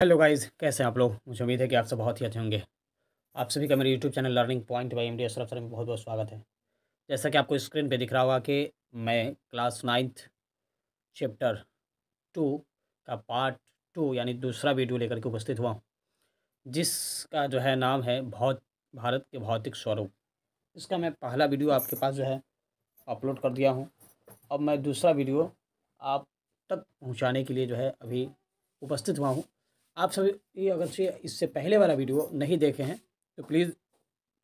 Hello guys, कैसे हैं आप लोग। मुझे उम्मीद है कि आप सब बहुत ही अच्छे होंगे। आप सभी का मेरे YouTube channel learning point by MD Ashraf sir में बहुत बहुत स्वागत है। जैसा कि आपको स्क्रीन पे दिख रहा होगा कि मैं क्लास 9th चैप्टर 2 का पार्ट 2 यानी दूसरा वीडियो लेकर के उपस्थित हुआ हूँ, जिसका जो है नाम है भारत के भौतिक स्वरूप। इसका मैं पहला वीडियो आपके पास जो है अपलोड कर दिया हूँ। अब मैं दूसरा वीडियो आप तक पहुँचाने के लिए जो है अभी उपस्थित हुआ हूँ। आप सभी ये अगर से इससे पहले वाला वीडियो नहीं देखे हैं तो प्लीज़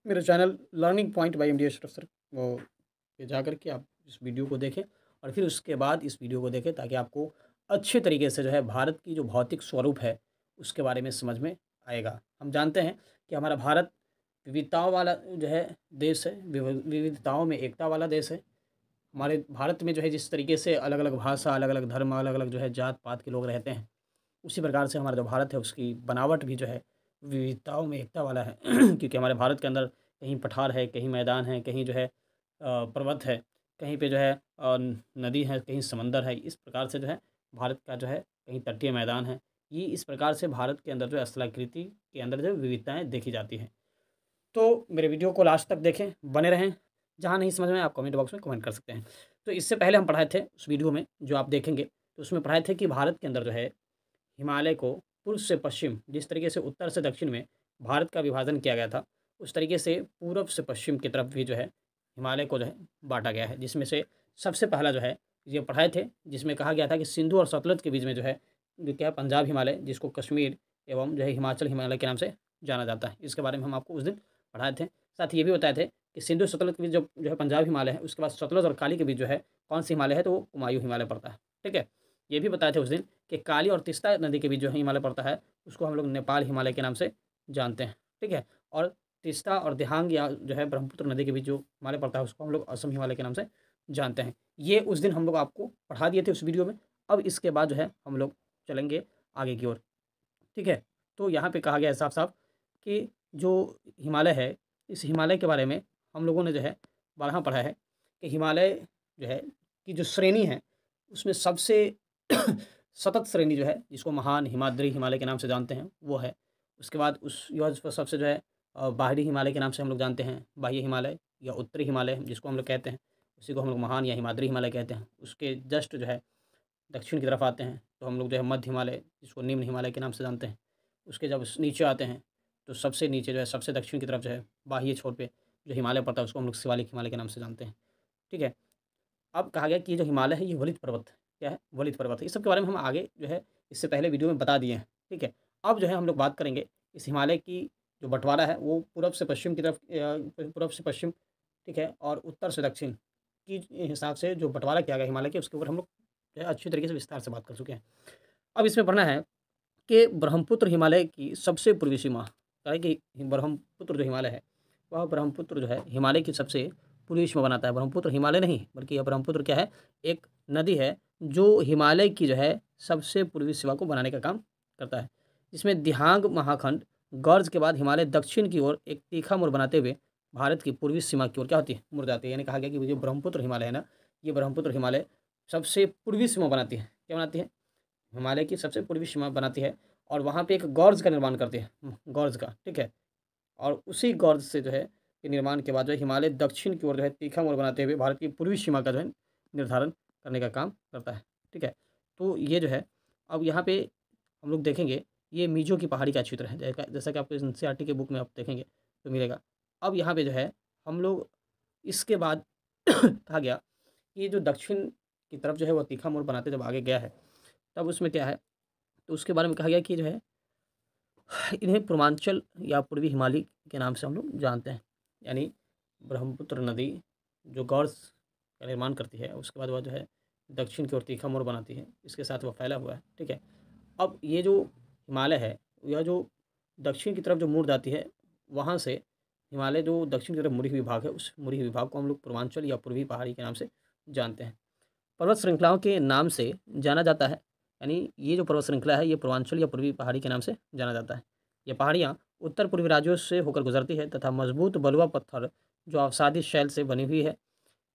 मेरे channel learning point by MD Ashraf sir वो पे जा कर के आप इस वीडियो को देखें और फिर उसके बाद इस वीडियो को देखें, ताकि आपको अच्छे तरीके से जो है भारत की जो भौतिक स्वरूप है उसके बारे में समझ में आएगा। हम जानते हैं कि हमारा भारत विविधताओं वाला जो है देश है, विविधताओं में एकता वाला देश है। हमारे भारत में जो है जिस तरीके से अलग अलग भाषा, अलग अलग धर्म, अलग अलग जो है जात पात के लोग रहते हैं, उसी प्रकार से हमारा जो भारत है उसकी बनावट भी जो है विविधताओं में एकता वाला है। क्योंकि हमारे भारत के अंदर कहीं पठार है, कहीं मैदान है, कहीं जो है पर्वत है, कहीं पे जो है नदी है, कहीं समंदर है। इस प्रकार से जो है भारत का जो है कहीं तटीय मैदान है। ये इस प्रकार से भारत के अंदर जो है स्थलाकृति के अंदर जो विविधताएँ देखी जाती हैं। तो मेरे वीडियो को लास्ट तक देखें, बने रहें। जहाँ नहीं समझ में आप कमेंट बॉक्स में कमेंट कर सकते हैं। तो इससे पहले हम पढ़ाए थे उस वीडियो में जो आप देखेंगे, तो उसमें पढ़ाए थे कि भारत के अंदर जो है हिमालय को पूर्व से पश्चिम, जिस तरीके से उत्तर से दक्षिण में भारत का विभाजन किया गया था, उस तरीके से पूर्व से पश्चिम की तरफ भी जो है हिमालय को जो है बाँटा गया है। जिसमें से सबसे पहला जो है ये पढ़ाए थे, जिसमें कहा गया था कि सिंधु और सतलज के बीच में जो है जो क्या है पंजाब हिमालय, जिसको कश्मीर एवं जो है हिमाचल हिमालय के नाम से जाना जाता है। इसके बारे में हम आपको उस दिन पढ़ाए थे। साथ ही ये भी बताए थे कि सिंधु सतलज के बीच जो है पंजाब हिमालय है, उसके बाद सतलज और काली के बीच जो है कौन सी हिमालय है, तो वो कुमायूं हिमालय पड़ता है। ठीक है। ये भी बताए थे उस दिन कि काली और तीस्ता नदी के बीच जो है हिमालय पड़ता है, उसको हम लोग नेपाल हिमालय के नाम से जानते हैं। ठीक है। और तीस्ता और दिहांग या जो है ब्रह्मपुत्र नदी के बीच जो हिमालय पड़ता है, उसको हम लोग असम हिमालय के नाम से जानते हैं। ये उस दिन हम लोग आपको पढ़ा दिए थे उस वीडियो में। अब इसके बाद जो है हम लोग चलेंगे आगे की ओर। ठीक है। तो यहाँ पे कहा गया है साफ साफ कि जो हिमालय है, इस हिमालय के बारे में हम लोगों ने जो है बारहा पढ़ा है कि हिमालय जो है की जो श्रेणी है उसमें सबसे सतत श्रेणी जो है, जिसको महान हिमाद्री हिमालय के नाम से जानते हैं, वो है। उसके बाद उस यह सबसे जो है बाहरी हिमालय के नाम से हम लोग जानते हैं, बाह्य हिमालय या उत्तरी हिमालय जिसको हम लोग कहते हैं, उसी को हम लोग महान या हिमाद्री हिमालय कहते हैं। उसके जस्ट जो है दक्षिण की तरफ आते हैं तो हम लोग जो है मध्य हिमालय, जिसको निम्न हिमालय के नाम से जानते हैं। उसके जब नीचे आते हैं तो सबसे नीचे जो है सबसे दक्षिण की तरफ जो है बाह्य छोर पे जो हिमालय पड़ता है, उसको हम लोग शिवालिक हिमालय के नाम से जानते हैं। ठीक है। अब कहा गया कि ये जो हिमालय है ये वलित पर्वत है। क्या है? वलित पर्वत है। इस सब के बारे में हम आगे जो है इससे पहले वीडियो में बता दिए हैं। ठीक है। अब जो है हम लोग बात करेंगे इस हिमालय की जो बँटवारा है वो पूर्व से पश्चिम की तरफ, पूर्व से पश्चिम, ठीक है, और उत्तर से दक्षिण की हिसाब से जो बँटवारा किया गया हिमालय के, उसके ऊपर हम लोग जो है अच्छी तरीके से विस्तार से बात कर चुके हैं। अब इसमें पढ़ना है कि ब्रह्मपुत्र हिमालय की सबसे पूर्वी सीमा, क्या है कि ब्रह्मपुत्र जो हिमालय है वह ब्रह्मपुत्र जो है हिमालय की सबसे पूर्वी सीमा बनाता है। ब्रह्मपुत्र हिमालय नहीं बल्कि यह ब्रह्मपुत्र क्या है, एक नदी है जो हिमालय की जो है सबसे पूर्वी सीमा को बनाने का काम करता है। इसमें दिहांग महाखंड गर्ज के बाद हिमालय दक्षिण की ओर एक तीखा मोड़ बनाते हुए भारत की पूर्वी सीमा की ओर क्या होती है, मुड़ जाती है। यानी कहा गया कि जो ब्रह्मपुत्र हिमालय है ना, ये ब्रह्मपुत्र हिमालय सबसे पूर्वी सीमा बनाती है। क्या बनाती है? हिमालय की सबसे पूर्वी सीमा बनाती है और वहाँ पे एक गॉर्ज का निर्माण करती है, गॉर्ज का। ठीक है। और उसी गॉर्ज से जो है के निर्माण के बाद जो है हिमालय दक्षिण की ओर जो है तीखा मोड़ बनाते हुए भारत की पूर्वी सीमा का जो है निर्धारण करने का काम करता है। ठीक है। तो ये जो है अब यहाँ पे हम लोग देखेंगे, ये मीजो की पहाड़ी का चित्र है, जैसा कि आपको एनसीईआरटी के बुक में आप देखेंगे तो मिलेगा। अब यहाँ पे जो है हम लोग इसके बाद कहा गया कि ये जो दक्षिण की तरफ जो है वो तीखा मोड़ बनाते जब आगे गया है, तब उसमें क्या है, तो उसके बारे में कहा गया कि जो है इन्हें पूर्वांचल या पूर्वी हिमालय के नाम से हम लोग जानते हैं। यानी ब्रह्मपुत्र नदी जो गॉर्ज का निर्माण करती है, उसके बाद वह जो है दक्षिण की ओर तीखा मोड़ बनाती है, इसके साथ वह फैला हुआ है। ठीक है। अब ये जो हिमालय है, यह जो दक्षिण की तरफ जो मुड़ जाती है, वहाँ से हिमालय जो दक्षिण की तरफ मुड़ी हुई भाग है, उस मुड़ी हुई भाग को हम लोग पूर्वांचल या पूर्वी पहाड़ी के नाम से जानते हैं। पर्वत श्रृंखलाओं के नाम से जाना जाता है। यानी ये जो पर्वत श्रृंखला है ये पूर्वांचल या पूर्वी पहाड़ी के नाम से जाना जाता है। ये पहाड़ियाँ उत्तर पूर्वी राज्यों से होकर गुजरती है तथा मजबूत बलुआ पत्थर जो अवसादी शैल से बनी हुई है।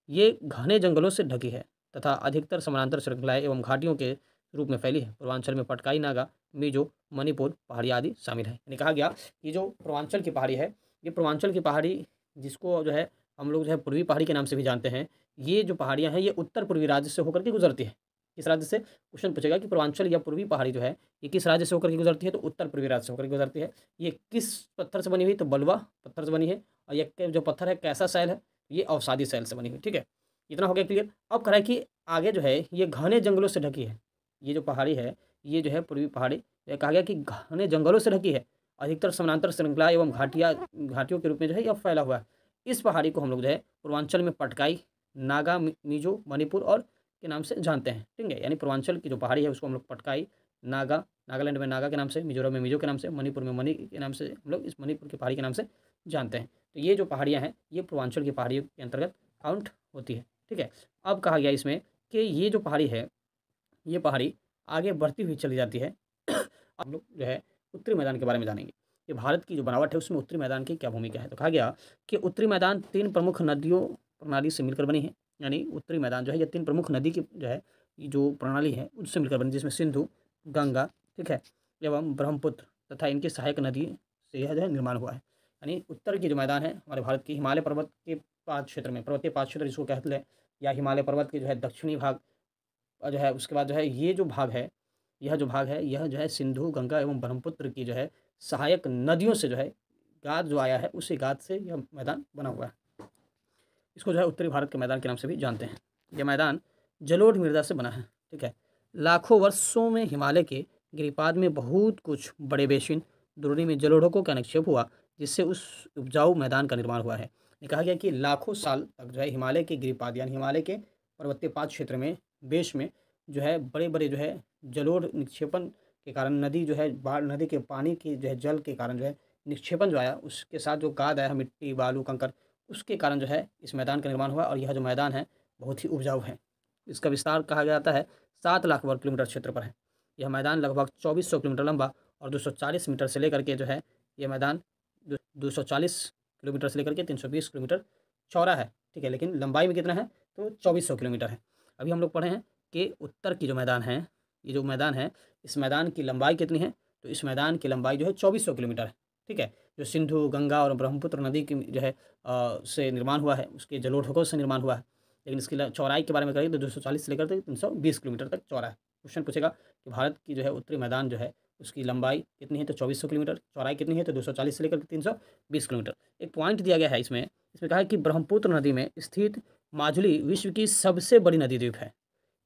ये घने जंगलों से ढकी है तथा अधिकतर समानांतर श्रृंखलाएं एवं घाटियों के रूप में फैली है। पूर्वांचल में पटकाई, नागा, मिजो, मणिपुर पहाड़ी आदि शामिल है। यानी कहा गया कि जो पूर्वांचल की पहाड़ी है, ये पूर्वांचल की पहाड़ी, जिसको जो है हम लोग जो है पूर्वी पहाड़ी के नाम से भी जानते हैं, ये जो पहाड़ियाँ हैं ये उत्तर पूर्वी राज्य से होकर के गुजरती है। किस राज्य से? क्वेश्चन पूछेगा कि पूर्वांचल या पूर्वी पहाड़ी जो है ये किस राज्य से होकर के गुजरती है, तो उत्तर पूर्वी राज्य से होकर के गुजरती है। ये किस पत्थर से बनी हुई? तो बलुआ पत्थर से बनी है। और ये जो पत्थर है कैसा शैल है? ये अवसादी शैल से बनी हुई। ठीक है, इतना हो गया क्लियर। अब कह रहा है कि आगे जो है ये घने जंगलों से ढकी है। ये जो पहाड़ी है, ये जो है पूर्वी पहाड़ी, ये कहा गया कि घने जंगलों से ढकी है। अधिकतर समानांतर श्रृंखला एवं घाटियों के रूप में जो है यह फैला हुआ है। इस पहाड़ी को हम लोग जो है पूर्वांचल में पटकाई, नागा, मिजो, मणिपुर और के नाम से जानते हैं। ठीक है, यानी पूर्वांचल की जो पहाड़ी है उसको हम लोग पटकाई, नागा, नागालैंड में नागा के नाम से, मिजोरम में मिजो के नाम से, मणिपुर में मणि के नाम से हम लोग इस मणिपुर की पहाड़ी के नाम से जानते हैं। तो ये जो पहाड़ियाँ हैं ये पूर्वांचल की पहाड़ियों के अंतर्गत काउंट होती है। ठीक है, अब कहा गया इसमें कि ये जो पहाड़ी है, ये पहाड़ी आगे बढ़ती हुई चली जाती है। हम लोग जो है उत्तरी मैदान के बारे में जानेंगे कि भारत की जो बनावट है उसमें उत्तरी मैदान की क्या भूमिका है। तो कहा गया कि उत्तरी मैदान 3 प्रमुख नदियों प्रणाली से मिलकर बनी है। यानी उत्तरी मैदान जो है ये 3 प्रमुख नदी की जो है ये जो प्रणाली है उससे मिलकर बनी, जिसमें सिंधु, गंगा, ठीक है, एवं ब्रह्मपुत्र तथा इनकी सहायक नदी से यह जो है निर्माण हुआ है। यानी उत्तर की जो मैदान है हमारे भारत की, हिमालय पर्वत के पाद क्षेत्र में, पर्वतीय पाद क्षेत्र जिसको कहते हैं, या हिमालय पर्वत के जो है दक्षिणी भाग जो है, उसके बाद जो है ये जो भाग है, यह जो भाग है यह जो है सिंधु, गंगा एवं ब्रह्मपुत्र की जो है सहायक नदियों से जो है गाद जो आया है, उसी गाद से यह मैदान बना हुआ है। इसको जो है उत्तरी भारत के मैदान के नाम से भी जानते हैं। यह मैदान जलोढ़ मृदा से बना है। ठीक है, लाखों वर्षों में हिमालय के गिरिपाद में बहुत कुछ बड़े बेसिन द्रोणी में जलोढ़ों का निक्षेप हुआ, जिससे उस उपजाऊ मैदान का निर्माण हुआ है। ये कहा गया कि लाखों साल तक जो है हिमालय के गिरिपाद यानी हिमालय के पर्वतीय पाद क्षेत्र में, बेस में जो है बड़े बड़े जो है जलोढ़ निक्षेपण के कारण, नदी जो है बाढ़, नदी के पानी की जो है जल के कारण जो है निक्षेपण जो आया, उसके साथ जो गाद आया, मिट्टी, बालू, कंकर, उसके कारण जो है इस मैदान का निर्माण हुआ। और यह जो मैदान है बहुत ही उपजाऊ है। इसका विस्तार कहा जाता है 7 लाख वर्ग किलोमीटर क्षेत्र पर है। यह मैदान लगभग 2400 किलोमीटर लंबा और 240 मीटर से लेकर के जो है ये मैदान 240 किलोमीटर से लेकर के 320 किलोमीटर चौड़ा है। ठीक है, लेकिन लंबाई में कितना है? तो 2400 किलोमीटर है। अभी हम लोग पढ़े हैं कि उत्तर की जो मैदान है, ये जो मैदान है, इस मैदान की लंबाई कितनी है? तो इस मैदान की लंबाई जो है 2400 किलोमीटर है। ठीक है, जो सिंधु, गंगा और ब्रह्मपुत्र नदी की जो है से निर्माण हुआ है, उसके जलोढ़ों से निर्माण हुआ है। लेकिन इसकी चौड़ाई के बारे में करें तो 240 से लेकर के 320 किलोमीटर तक चौड़ा है। क्वेश्चन पूछेगा कि भारत की जो है उत्तरी मैदान जो है उसकी लंबाई कितनी है? तो 2400 किलोमीटर। चौड़ाई कितनी है? तो 240 से लेकर के 320 किलोमीटर। एक पॉइंट दिया गया है इसमें कहा है कि ब्रह्मपुत्र नदी में स्थित माजुली विश्व की सबसे बड़ी नदी द्वीप है।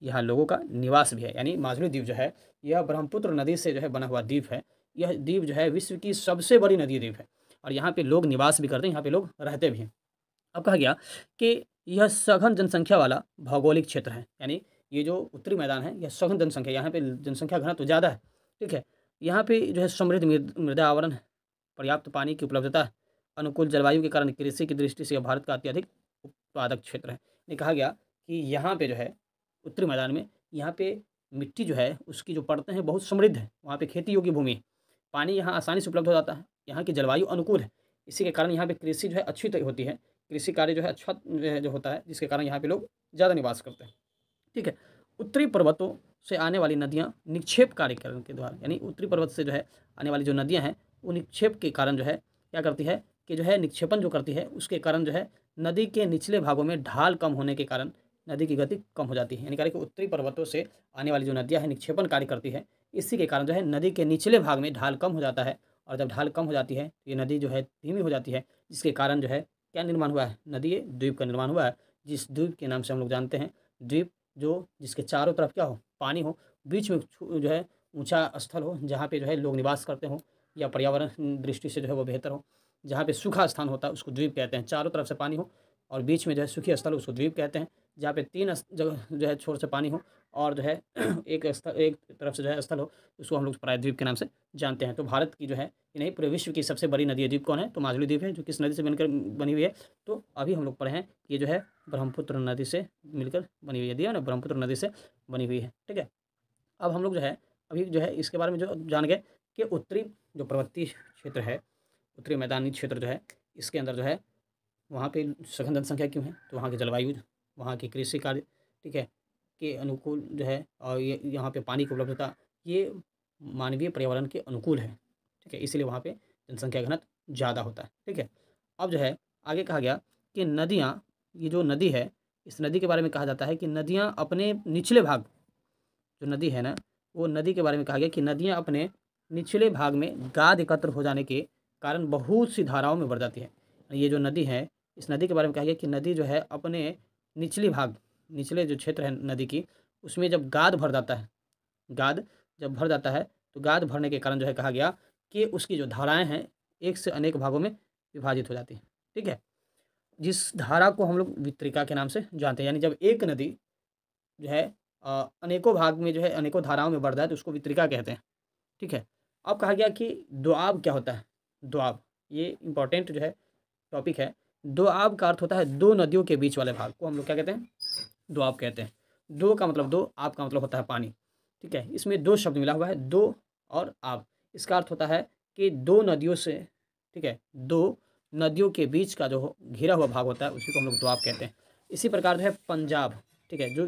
यहाँ लोगों का निवास भी है। यानी माजुली द्वीप जो है यह ब्रह्मपुत्र नदी से जो है बना हुआ द्वीप है। यह द्वीप जो है विश्व की सबसे बड़ी नदी द्वीप है और यहाँ पे लोग निवास भी करते हैं, यहाँ पे लोग रहते भी हैं। अब कहा गया कि यह सघन जनसंख्या वाला भौगोलिक क्षेत्र है। यानी ये जो उत्तरी मैदान है यह सघन जनसंख्या, यहाँ पे जनसंख्या घनत्व तो ज़्यादा है। ठीक है, यहाँ पे जो है समृद्ध मृदा आवरण, पर्याप्त पानी की उपलब्धता, अनुकूल जलवायु के कारण कृषि की दृष्टि से यह भारत का अत्यधिक उत्पादक क्षेत्र है। ये कहा गया कि यहाँ पे जो है उत्तरी मैदान में, यहाँ पे मिट्टी जो है उसकी जो परतें हैं बहुत समृद्ध है। वहाँ पे खेती योग्य भूमि है, पानी यहाँ आसानी से उपलब्ध हो जाता है, यहाँ की जलवायु अनुकूल है। इसी के कारण यहाँ पे कृषि जो है अच्छी होती है, कृषि कार्य जो है अच्छा जो होता है, जिसके कारण यहाँ पे लोग ज़्यादा निवास करते हैं। ठीक है, उत्तरी पर्वतों से आने वाली नदियाँ निक्षेप कार्यकरण के द्वारा, यानी उत्तरी पर्वत से जो है आने वाली जो नदियाँ हैं वो निक्षेप के कारण जो है क्या करती है कि जो है निक्षेपण जो करती है, उसके कारण जो है नदी के निचले भागों में ढाल कम होने के कारण नदी की गति कम हो जाती है। यानी कि उत्तरी पर्वतों से आने वाली जो नदियाँ हैं निक्षेपण कार्य करती है, इसी के कारण जो है नदी के निचले भाग में ढाल कम हो जाता है। और जब ढाल कम हो जाती है तो ये नदी जो है धीमी हो जाती है, जिसके कारण जो है क्या निर्माण हुआ है? नदी द्वीप का निर्माण हुआ है, जिस द्वीप के नाम से हम लोग जानते हैं द्वीप, जो जिसके चारों तरफ क्या हो? पानी हो, बीच में जो है ऊंचा स्थल हो जहाँ पे जो है लोग निवास करते हो, या पर्यावरण दृष्टि से जो है वो बेहतर हो। जहाँ पे सूखा स्थान होता है उसको द्वीप कहते हैं। चारों तरफ से पानी हो और बीच में जो है सूखी स्थल उसको द्वीप कहते हैं। जहाँ पे 3 जगह जो है छोर से पानी हो और जो है एक तरफ से जो है स्थल हो, उसको हम लोग प्रायद्वीप के नाम से जानते हैं। तो भारत की जो है ये नहीं, पूरे विश्व की सबसे बड़ी नदी द्वीप कौन है? तो माजुली द्वीप है, जो किस नदी से बनकर बनी हुई है? तो अभी हम लोग पढ़े हैं कि ये जो है ब्रह्मपुत्र नदी से मिलकर बनी हुई है, दिया ना, ब्रह्मपुत्र नदी से बनी हुई है। ठीक है, अब हम लोग जो है अभी जो है इसके बारे में जो जान गए कि उत्तरी जो पर्वतीय क्षेत्र है, उत्तरी मैदानी क्षेत्र जो है, इसके अंदर जो है वहाँ पे सघन जनसंख्या क्यों है? तो वहाँ की जलवायु, वहाँ की कृषि कार्य, ठीक है, के अनुकूल जो है और ये यहाँ पे पानी की उपलब्धता ये मानवीय पर्यावरण के अनुकूल है, ठीक है? इसीलिए वहाँ पे जनसंख्या घनत्व ज़्यादा होता है, ठीक है? अब जो है आगे कहा गया कि नदियाँ, ये जो नदी है, इस नदी के बारे में कहा जाता है कि नदियाँ अपने निचले भाग, जो नदी है ना, वो नदी के बारे में कहा गया कि नदियाँ अपने निचले भाग में गाद एकत्र हो जाने के कारण बहुत सी धाराओं में बढ़ जाती है। ये जो नदी है, इस नदी के बारे में कहा गया कि नदी जो है अपने निचली भाग, निचले जो क्षेत्र है नदी की, उसमें जब गाद भर जाता है, गाद जब भर जाता है तो गाद भरने के कारण जो है कहा गया कि उसकी जो धाराएँ हैं, एक से अनेक भागों में विभाजित हो जाती हैं, ठीक है? जिस धारा को हम लोग वितरिका के नाम से जानते हैं, यानी जब एक नदी जो है अनेकों भाग में जो है अनेकों धाराओं में बढ़ जाए तो उसको वितरिका कहते हैं, ठीक है? अब कहा गया कि दोआब क्या होता है? दोआब, ये इम्पोर्टेंट जो है टॉपिक है। दोआब का अर्थ होता है दो नदियों के बीच वाले भाग को हम लोग क्या कहते हैं? दोआब कहते हैं। दो का मतलब दो, आब का मतलब होता है पानी, ठीक है? इसमें दो शब्द मिला हुआ है, दो और आब। इसका अर्थ होता है कि दो नदियों से, ठीक है, दो नदियों के बीच का जो घिरा हुआ भाग होता है उसी को हम लोग दोआब कहते हैं। इसी प्रकार जो है पंजाब, ठीक है, जो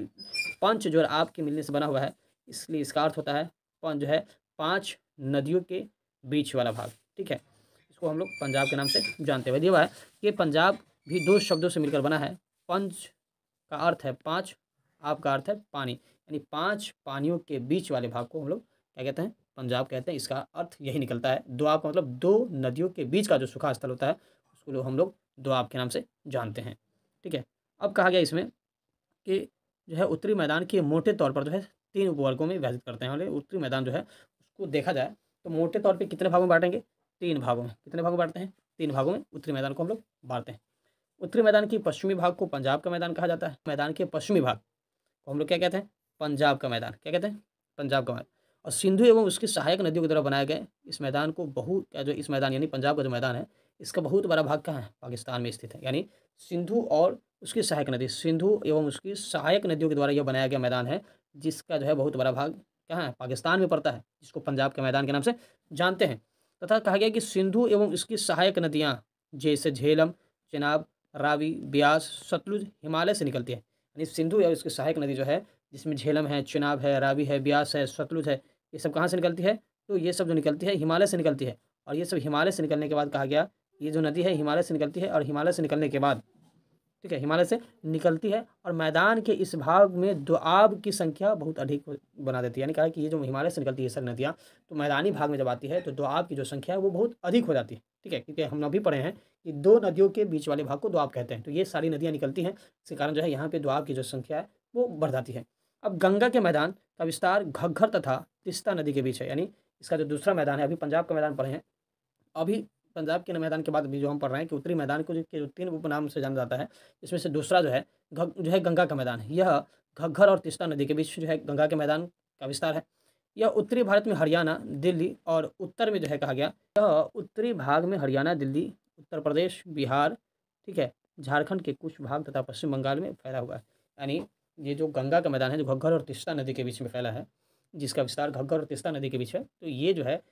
पंच जो आब के मिलने से बना हुआ है, इसलिए इसका अर्थ होता है पंच जो है 5 नदियों के बीच वाला भाग, ठीक है? इसको हम लोग पंजाब के नाम से जानते हैं। हुआ है कि पंजाब भी दो शब्दों से मिलकर बना है। पंच का अर्थ है 5, आब का अर्थ है पानी, यानी 5 पानियों के बीच वाले भाग को हम लोग क्या कहते हैं? पंजाब कहते हैं। इसका अर्थ यही निकलता है। दोआब का मतलब दो नदियों के बीच का जो सूखा स्थल होता है उसको हम लोग दोआब के नाम से जानते हैं, ठीक है? अब कहा गया इसमें कि जो है उत्तरी मैदान के मोटे तौर पर जो है 3 उपवर्गों में विभाजित करते हैं। और उत्तरी मैदान जो है उसको देखा जाए तो मोटे तौर पे कितने भागों में बाँटेंगे? 3 भागों में। कितने भागों में बाँटते हैं? 3 भागों में उत्तरी मैदान को हम लोग बाँटते हैं। उत्तरी मैदान की पश्चिमी भाग को पंजाब का मैदान कहा जाता है। मैदान के पश्चिमी भाग को हम लोग क्या कहते हैं? पंजाब का मैदान। क्या कहते हैं? पंजाब का मैदान। और सिंधु एवं उसकी सहायक नदियों के द्वारा बनाए गए इस मैदान को इस मैदान यानी पंजाब का जो मैदान है, इसका बहुत बड़ा भाग कहाँ है? पाकिस्तान में स्थित है। यानी सिंधु और उसकी सहायक नदी, सिंधु एवं उसकी सहायक नदियों के द्वारा यह बनाया गया मैदान है, जिसका जो है बहुत बड़ा भाग कहाँ है? पाकिस्तान में पड़ता है, जिसको पंजाब के मैदान के नाम से जानते हैं। तथा कहा गया कि सिंधु एवं इसकी सहायक नदियाँ जैसे झेलम, चेनाब, रावी, ब्यास, सतलुज हिमालय से निकलती है। यानी सिंधु या इसकी सहायक नदी जो है, जिसमें झेलम है, चेनाब है, रावी है, ब्यास है, सतलुज है, ये सब कहाँ से निकलती है? तो ये सब जो निकलती है हिमालय से निकलती है। और ये सब हिमालय से निकलने के बाद कहा गया ये जो नदी है हिमालय से निकलती है, और हिमालय से निकलने के बाद, ठीक है, हिमालय से निकलती है और मैदान के इस भाग में दोआब की संख्या बहुत अधिक बना देती है। यानी कहा कि ये जो हिमालय से निकलती है सारी नदियाँ, तो मैदानी भाग में जब आती है तो दोआब की जो संख्या है वो बहुत अधिक हो जाती है, ठीक है? क्योंकि हम अभी पढ़े हैं कि दो नदियों के बीच वाले भाग को दोआब कहते हैं। तो ये सारी नदियाँ निकलती हैं, इसके कारण जो है यहाँ पे दोआब की जो संख्या है वो बढ़ जाती है। अब गंगा के मैदान का विस्तार घग्गर तथा तिस्ता नदी के बीच है। यानी इसका जो दूसरा मैदान है, अभी पंजाब का मैदान पढ़े हैं, अभी पंजाब के मैदान के बाद भी जो हम पढ़ रहे हैं कि उत्तरी मैदान को जो 3 उपनाम से जाना जाता है, इसमें से दूसरा जो है गंगा का मैदान है। यह घग्गर और तिस्ता नदी के बीच जो है गंगा के मैदान का विस्तार है। यह उत्तरी भारत में हरियाणा, दिल्ली और उत्तर में जो है कहा गया, यह उत्तरी भाग में हरियाणा, दिल्ली, उत्तर प्रदेश, बिहार, ठीक है, झारखंड के कुछ भाग तथा पश्चिम बंगाल में फैला हुआ है। यानी ये जो गंगा का मैदान है जो घग्गर और तिस्ता नदी के बीच में फैला है, जिसका विस्तार घग्गर और तिस्ता नदी के बीच है, तो ये जो है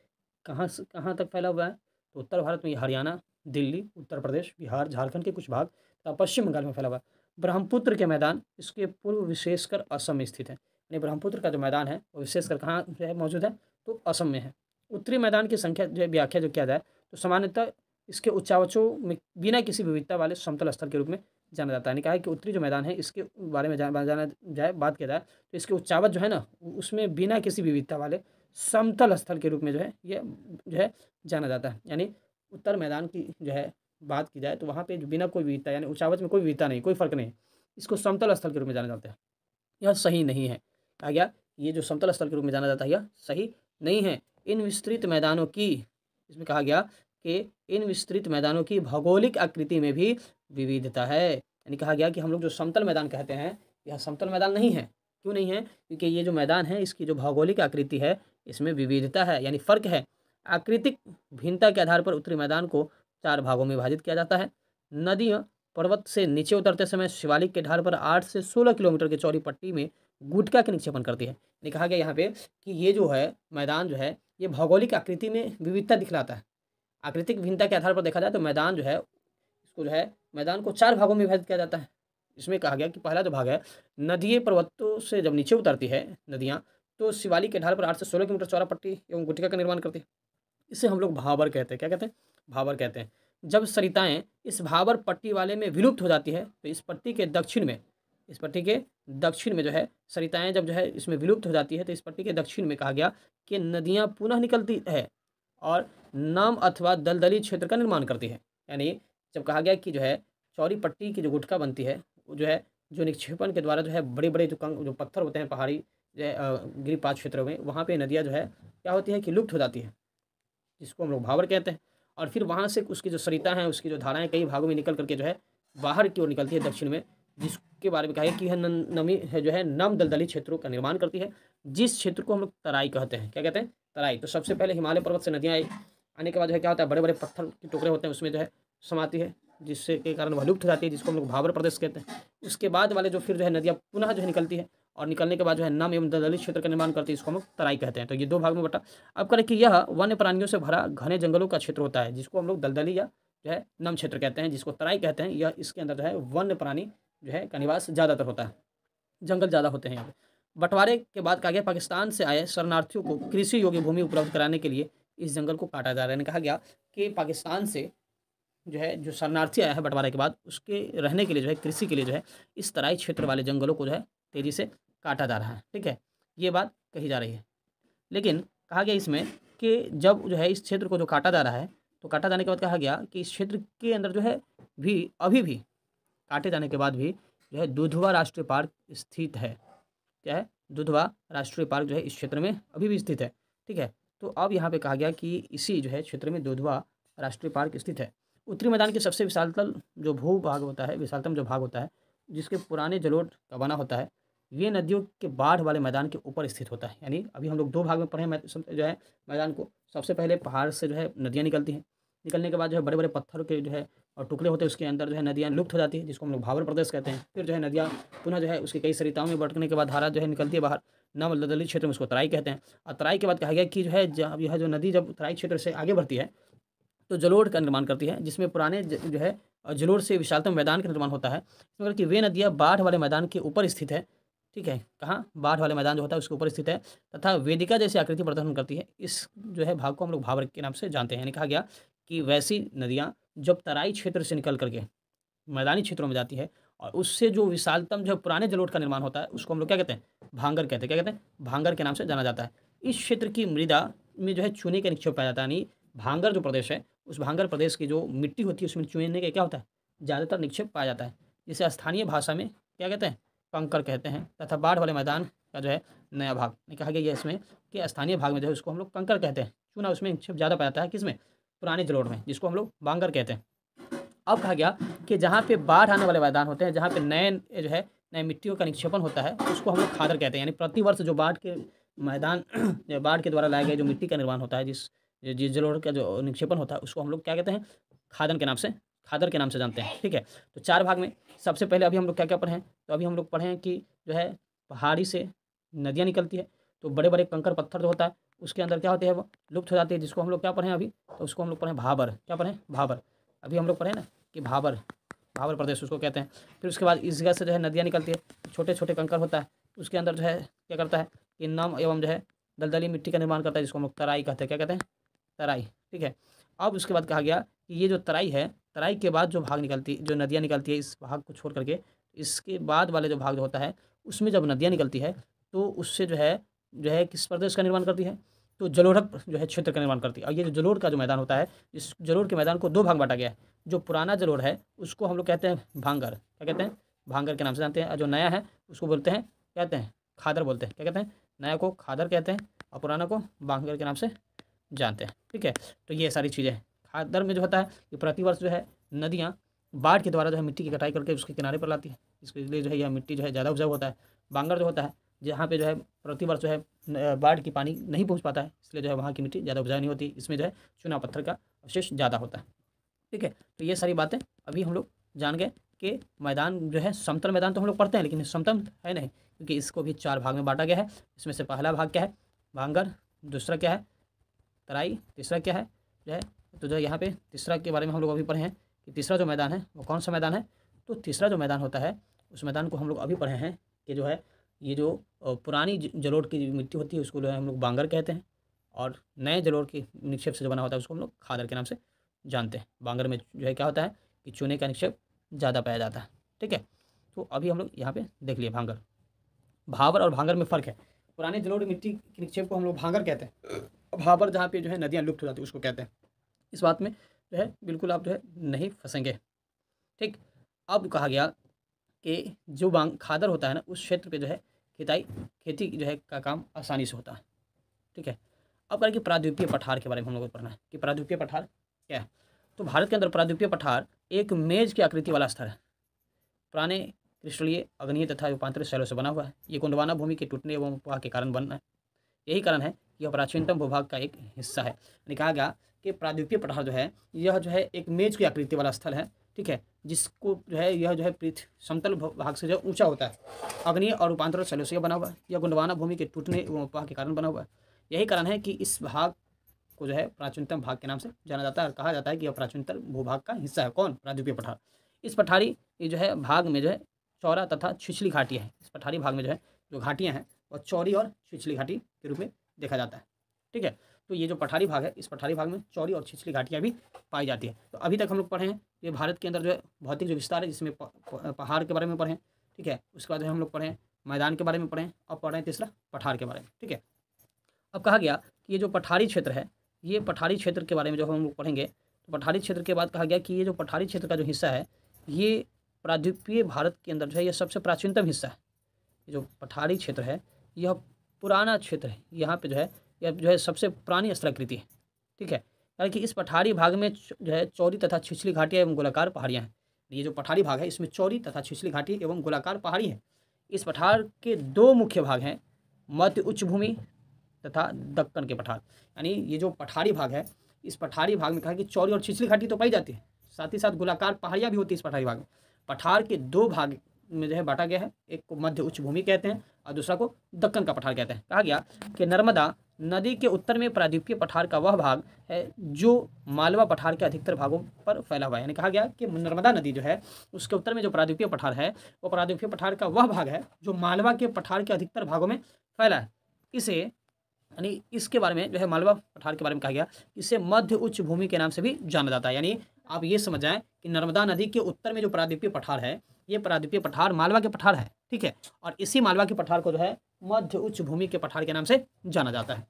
कहाँ से कहाँ तक फैला हुआ है? तो उत्तर भारत में हरियाणा, दिल्ली, उत्तर प्रदेश, बिहार, झारखंड के कुछ भाग तथा पश्चिम बंगाल में फैला हुआ है। ब्रह्मपुत्र के मैदान इसके पूर्व विशेषकर असम में स्थित है। यानी ब्रह्मपुत्र का जो मैदान है वो विशेषकर कहाँ जो है मौजूद है? तो असम में है। उत्तरी मैदान की संख्या जो है व्याख्या जो किया जाए तो सामान्यतः इसके उच्चावचों में बिना किसी विविधता वाले समतल स्थल के रूप में जाना जाता है। यानी कहा है कि उत्तरी जो मैदान है इसके बारे में जाना जाए बात किया जाए तो इसके उच्चावच जो है ना उसमें बिना किसी विविधता वाले समतल स्थल के रूप में जो है ये जो है जाना जाता है। यानी उत्तर मैदान की जो है बात की जाए तो वहाँ पे बिना कोई विविधता, यानी उच्चावच में कोई विविधता नहीं, कोई फर्क नहीं, इसको समतल स्थल के रूप में जाना जाता है। यह सही नहीं है। कहा गया ये जो समतल स्थल के रूप में जाना जाता है यह सही नहीं है। इन विस्तृत मैदानों की, इसमें कहा गया कि इन विस्तृत मैदानों की भौगोलिक आकृति में भी विविधता है। यानी कहा गया कि हम लोग जो समतल मैदान कहते हैं यह समतल मैदान नहीं है। क्यों नहीं है? क्योंकि ये जो मैदान है इसकी जो भौगोलिक आकृति है इसमें विविधता है, यानी फ़र्क है। आकृतिक भिन्नता के आधार पर उत्तरी मैदान को 4 भागों में विभाजित किया जाता है। नदियाँ पर्वत से नीचे उतरते समय शिवालिक के ढाल पर 8 से 16 किलोमीटर की चौड़ी पट्टी में गुटका के निक्षेपण करती है। यानी कहा गया यहाँ पे कि ये जो है मैदान जो है ये भौगोलिक आकृति में विविधता दिखलाता है। आकृतिक भिन्नता के आधार पर देखा जाए तो मैदान जो है इसको जो है मैदान को 4 भागों में विभाजित किया जाता है। इसमें कहा गया कि पहला जो भाग है, नदियाँ पर्वतों से जब नीचे उतरती है नदियाँ, तो शिवालिक के ढाल पर 8 से 16 किलोमीटर चौड़ा पट्टी एवं गुटिका का निर्माण करती है। इसे हम लोग भाबर कहते हैं। क्या कहते हैं? भाबर कहते हैं। जब सरिताएँ इस भाबर पट्टी वाले में विलुप्त हो जाती है, तो इस पट्टी के दक्षिण में जो है सरिताएँ जब जो है इसमें विलुप्त हो जाती है, तो इस पट्टी के दक्षिण में कहा गया कि नदियाँ पुनः निकलती है और नम अथवा दलदली क्षेत्र का निर्माण करती है। यानी जब कहा गया कि जो है चौड़ी पट्टी की जो गुटका बनती है, वो जो है जो निक्षेपण के द्वारा जो है बड़े-बड़े जो पत्थर होते हैं पहाड़ी जो है गिरिपाद क्षेत्रों में, वहाँ पे नदियाँ जो है क्या होती है कि लुप्त हो जाती है, जिसको हम लोग भाबर कहते हैं। और फिर वहाँ से उसकी जो सरिता हैं, उसकी जो धाराएँ कई भागों में निकल करके जो है बाहर की ओर निकलती है दक्षिण में, जिसके बारे में कहा है कि यह नमी है जो है नम दलदली क्षेत्रों का निर्माण करती है, जिस क्षेत्र को हम लोग तराई कहते हैं। क्या कहते हैं? तराई। तो सबसे पहले हिमालय पर्वत से नदियाँ आई, आने के बाद जो है क्या होता है, बड़े-बड़े पत्थर के टुकड़े होते हैं, उसमें जो है समाती है, जिससे के कारण वह लुप्त हो जाती है, जिसको हम लोग भाबर प्रदेश कहते हैं। उसके बाद वाले जो फिर जो है नदियाँ पुनः जो है निकलती है और निकलने के बाद जो है नम एवं दलदली क्षेत्र का निर्माण करती है, इसको हम लोग तराई कहते हैं। तो ये 2 भाग में बँटा। अब करें कि यह वन्य प्राणियों से भरा घने जंगलों का क्षेत्र होता है, जिसको हम लोग दलदली या जो है नम क्षेत्र कहते हैं, जिसको तराई कहते हैं। यह इसके अंदर जो है वन्य प्राणी जो है का निवास ज़्यादातर होता है, जंगल ज़्यादा होते हैं यहाँ पे। बँटवारे के बाद कहा गया पाकिस्तान से आए शरणार्थियों को कृषि योग्य भूमि उपलब्ध कराने के लिए इस जंगल को काटा जा रहा है। यानी कहा गया कि पाकिस्तान से जो है जो शरणार्थी आया है बँटवारे के बाद, उसके रहने के लिए जो है कृषि के लिए जो है इस तराई क्षेत्र वाले जंगलों को जो है तेज़ी से काटा जा रहा है। ठीक है? ये बात कही जा रही है। लेकिन कहा गया इसमें कि जब जो है इस क्षेत्र को जो काटा जा रहा है, तो काटा जाने के बाद कहा गया कि इस क्षेत्र के अंदर जो है अभी भी काटे जाने के बाद भी जो है दुधवा राष्ट्रीय पार्क स्थित है। क्या है? दुधवा राष्ट्रीय पार्क जो है इस क्षेत्र में अभी भी स्थित है। ठीक है? तो अब यहाँ पे कहा गया कि इसी जो है क्षेत्र में दुधवा राष्ट्रीय पार्क स्थित है। उत्तरी मैदान के सबसे विशालतम जो भाग होता है, जिसके पुराने जलोढ़ का बना होता है, ये नदियों के बाढ़ वाले मैदान के ऊपर स्थित होता है। यानी अभी हम लोग 2 भाग में पढ़े हैं जो है मैदान को। सबसे पहले पहाड़ से जो है नदियाँ निकलती हैं, निकलने के बाद जो है बड़े-बड़े पत्थर के जो है टुकड़े होते हैं, उसके अंदर जो है नदियाँ लुप्त हो जाती है, जिसको हम लोग भाबर प्रदेश कहते हैं। फिर जो है नदियाँ पुनः जो है उसकी कई सरिताओं में बँटने के बाद धारा जो है निकलती है बाहर, नम दलदली क्षेत्र में उसको तराई कहते हैं। और तराई के बाद कहा गया कि जो है यह जो नदी जब तराई क्षेत्र से आगे बढ़ती है, तो जलोढ़ का निर्माण करती है, जिसमें पुराने जो है जलोढ़ से विशालतम मैदान का निर्माण होता है। इसमें कि वे नदियाँ बाढ़ वाले मैदान के ऊपर स्थित है। ठीक है? कहाँ? बाढ़ वाले मैदान जो होता है उसके ऊपर स्थित है तथा वेदिका जैसी आकृति प्रदर्शन करती है। इस जो है भाग को हम लोग भाबर के नाम से जानते हैं। यानी कहा गया कि वैसी नदियाँ जब तराई क्षेत्र से निकल करके मैदानी क्षेत्रों में जाती है और उससे जो विशालतम जो पुराने जलोढ़ का निर्माण होता है, उसको हम लोग क्या कहते हैं? भांगर कहते हैं। क्या कहते हैं? भांगर के नाम से जाना जाता है। इस क्षेत्र की मृदा में जो है चूने का निक्षेप पाया जाता है। यानी भांगर जो प्रदेश है, उस भांगर प्रदेश की जो मिट्टी होती है, उसमें चूने का क्या होता है? ज़्यादातर निक्षेप पाया जाता है, जिसे स्थानीय भाषा में क्या कहते हैं? कंकर कहते हैं। तथा बाढ़ वाले मैदान का जो है नया भाग ने कहा गया है इसमें कि स्थानीय भाग में जो है उसको हम लोग कंकर कहते हैं। चूना उसमें निक्षेप ज़्यादा पाया जाता है, किसमें? पुराने जलोढ़ में, जिसको हम लोग भांगर कहते हैं। अब कहा गया कि जहाँ पे बाढ़ आने वाले मैदान होते हैं, जहाँ पे नए जो है नए मिट्टियों का निक्षेपण होता है, उसको हम लोग खादर कहते हैं। यानी प्रतिवर्ष जो बाढ़ के मैदान बाढ़ के द्वारा लाए गए जो मिट्टी का निर्माण होता है, जिस जलोढ़ का जो निक्षेपण होता है, उसको हम लोग क्या कहते हैं? खादर के नाम से जानते हैं। ठीक है? तो 4 भाग में सबसे पहले अभी हम लोग क्या-क्या पढ़े हैं? तो अभी हम लोग पढ़े हैं कि जो है पहाड़ी से नदियाँ निकलती है, तो बड़े-बड़े कंकर पत्थर जो होता है, उसके अंदर क्या होती है? वो लुप्त हो जाती है, जिसको हम लोग क्या पढ़े हैं अभी? तो उसको हम लोग पढ़े भाबर। क्या पढ़े? भाबर। अभी हम लोग पढ़े ना कि भाबर प्रदेश उसको कहते हैं। फिर उसके बाद इस जगह से जो है नदियाँ निकलती है, छोटे-छोटे कंकर होता है, उसके अंदर जो है क्या करता है कि नम एवं जो है दलदली मिट्टी का निर्माण करता है, जिसको हम लोग तराई कहते हैं। क्या कहते हैं? तराई। ठीक है? अब उसके बाद कहा गया कि ये जो तराई है, तराई के बाद जो नदियाँ निकलती है, इस भाग को छोड़ करके इसके बाद वाले जो भाग जो होता है, उसमें जब नदियाँ निकलती है, तो उससे जो है किस प्रदेश का निर्माण करती है? तो जलोढ़क जो है क्षेत्र का निर्माण करती है। और ये जो जलोढ़ का जो मैदान होता है, इस जलोढ़ के मैदान को 2 भाग बाँटा गया है। जो पुराना जलोढ़ है, उसको हम लोग कहते हैं भांगर। क्या कहते हैं? भांगर के नाम से जानते हैं। और जो नया है, उसको बोलते हैं कहते हैं खादर बोलते हैं। क्या कहते हैं? नया को खादर कहते हैं और पुराना को भांगर के नाम से जानते हैं। ठीक है? तो ये सारी चीज़ें खादर में जो होता है कि प्रतिवर्ष जो है नदियाँ बाढ़ के द्वारा जो है मिट्टी की कटाई करके उसके किनारे पर लाती है। इसके लिए जो है यह मिट्टी जो है ज़्यादा उपजाऊ होता है। भांगर जो होता है, जहाँ पे जो है प्रतिवर्ष जो है बाढ़ की पानी नहीं पहुँच पाता है, इसलिए जो है वहाँ की मिट्टी ज़्यादा उपजाऊ नहीं होती। इसमें जो है चूना पत्थर का अवशेष ज़्यादा होता है। ठीक है? तो ये सारी बातें अभी हम लोग जान गए कि मैदान जो है समतल मैदान तो हम लोग पढ़ते हैं, लेकिन समतल है नहीं, क्योंकि इसको भी 4 भाग में बाँटा गया है। इसमें से पहला भाग क्या है? भांगर। दूसरा क्या है? तराई। तीसरा क्या है? जो है तो जो यहाँ पे तीसरा के बारे में हम लोग अभी पढ़े हैं कि तीसरा जो मैदान है वो कौन सा मैदान है? तो तीसरा जो मैदान होता है उस मैदान को हम लोग अभी पढ़े हैं कि जो है ये जो पुरानी जलोढ़ की मिट्टी होती है उसको जो है हम लोग बांगर कहते हैं, और नए जलोढ़ की निक्षेप से जो बना होता है उसको हम लोग खादर के नाम से जानते हैं। बांगर में जो है क्या होता है कि चूने का निक्षेप ज़्यादा पाया जाता है। ठीक है, तो अभी हम लोग यहाँ पे देख लिए भांगर। भाबर और भांगर में फ़र्क है। पुराने जलोढ़ मिट्टी के निक्षेप को हम लोग भांगर कहते हैं, भाबर जहाँ पे जो है नदियाँ लुप्त हो जाती है उसको कहते हैं। इस बात में जो है बिल्कुल आप जो है नहीं फंसेंगे। ठीक, अब कहा गया कि जो खादर होता है ना उस क्षेत्र पे जो है खेती जो है का काम आसानी से होता है। ठीक है, अब करें कि प्रायद्वीपीय पठार के बारे में हम लोग को पढ़ना है कि प्रायद्वीपीय पठार क्या है। तो भारत के अंदर प्रायद्वीपीय पठार एक मेज की आकृति वाला स्थल है, पुराने क्रिस्टलीय, अग्नीय तथा रूपांतरित शैलों से बना हुआ है। ये गोंडवाना भूमि के टूटने एवं उपवाह के कारण बना है। यही कारण है कि यह प्राचीनतम भूभाग का एक हिस्सा है। यानी कहा गया कि प्रायद्वीपीय पठार जो है यह जो है एक मेज की आकृति वाला स्थल है। ठीक है, जिसको जो है यह जो है पृथ्वी समतल भाग से जो ऊंचा होता है, अग्नीय और रूपांतरित शैलों से बना हुआ है। यह गोंडवाना भूमि के टूटने एवं उपवाह के कारण बना हुआ है। यही कारण है कि इस भाग को जो है प्राचीनतम भाग के नाम से जाना जाता है और कहा जाता है कि यह प्राचीनतम भूभाग का हिस्सा है। कौन? प्रायद्वीपीय पठार। इस पठारी ये जो है भाग में जो है चौड़ा तथा छिछली घाटी है। इस पठारी भाग में जो है जो घाटियाँ हैं वह चौड़ी और छिछली घाटी के रूप में देखा जाता है। ठीक है, तो ये जो पठारी भाग है इस पठारी भाग में चौड़ी और छिछली घाटियाँ भी पाई जाती है। तो अभी तक हम लोग पढ़े हैं ये भारत के अंदर जो है भौतिक जो विस्तार है जिसमें पहाड़ के बारे में पढ़े। ठीक है, उसके बाद हम लोग पढ़े मैदान के बारे में पढ़े, अब पढ़ रहे हैं तीसरा पठार के बारे में। ठीक है, अब कहा गया कि ये जो पठारी क्षेत्र है, ये पठारी क्षेत्र के बारे में जब हम लोग पढ़ेंगे तो पठारी क्षेत्र के बाद कहा गया कि ये जो पठारी क्षेत्र का जो हिस्सा है ये प्रायद्वीपीय भारत के अंदर जो है ये सबसे प्राचीनतम हिस्सा है। ये जो पठारी क्षेत्र है यह पुराना क्षेत्र है। यहाँ पे जो है यह जो है सबसे पुरानी स्थलाकृति है। ठीक है, यानी कि इस पठारी भाग में जो है चौड़ी तथा छिछली घाटियाँ एवं गोलाकार पहाड़ियाँ हैं। ये जो पठारी भाग है इसमें चौड़ी तथा छिछली घाटी एवं गोलाकार पहाड़ी है। इस पठार के दो मुख्य भाग हैं, मध्य उच्च भूमि तथा दक्कन के पठार। यानी ये जो पठारी भाग है इस पठारी भाग में कहा कि चौड़ी और छिछली घाटी तो पाई जाती है, साथ ही साथ गोलाकार पहाड़ियाँ भी होती है इस पठारी भाग में। पठार के दो भाग में जो है बांटा गया है, एक को मध्य उच्च भूमि कहते हैं और दूसरा को दक्कन का पठार कहते हैं। कहा गया कि नर्मदा नदी के उत्तर में प्रायद्वीपीय पठार का वह भाग है जो मालवा पठार के अधिकतर भागों पर फैला हुआ है। यानी कहा गया कि नर्मदा नदी जो है उसके उत्तर में जो प्रायद्वीपीय पठार है वो प्रायद्वीपीय पठार का वह भाग है जो मालवा के पठार के अधिकतर भागों में फैला है। इसे यानी इसके बारे में जो है मालवा पठार के बारे में कहा गया, इसे मध्य उच्च भूमि के नाम से भी जाना जाता है। यानी आप ये समझ जाएं कि नर्मदा नदी के उत्तर में जो प्रायद्वीपीय पठार है ये प्रायद्वीपीय पठार मालवा के पठार है। ठीक है, और इसी मालवा के पठार को जो है मध्य उच्च भूमि के पठार के नाम से जाना जाता है।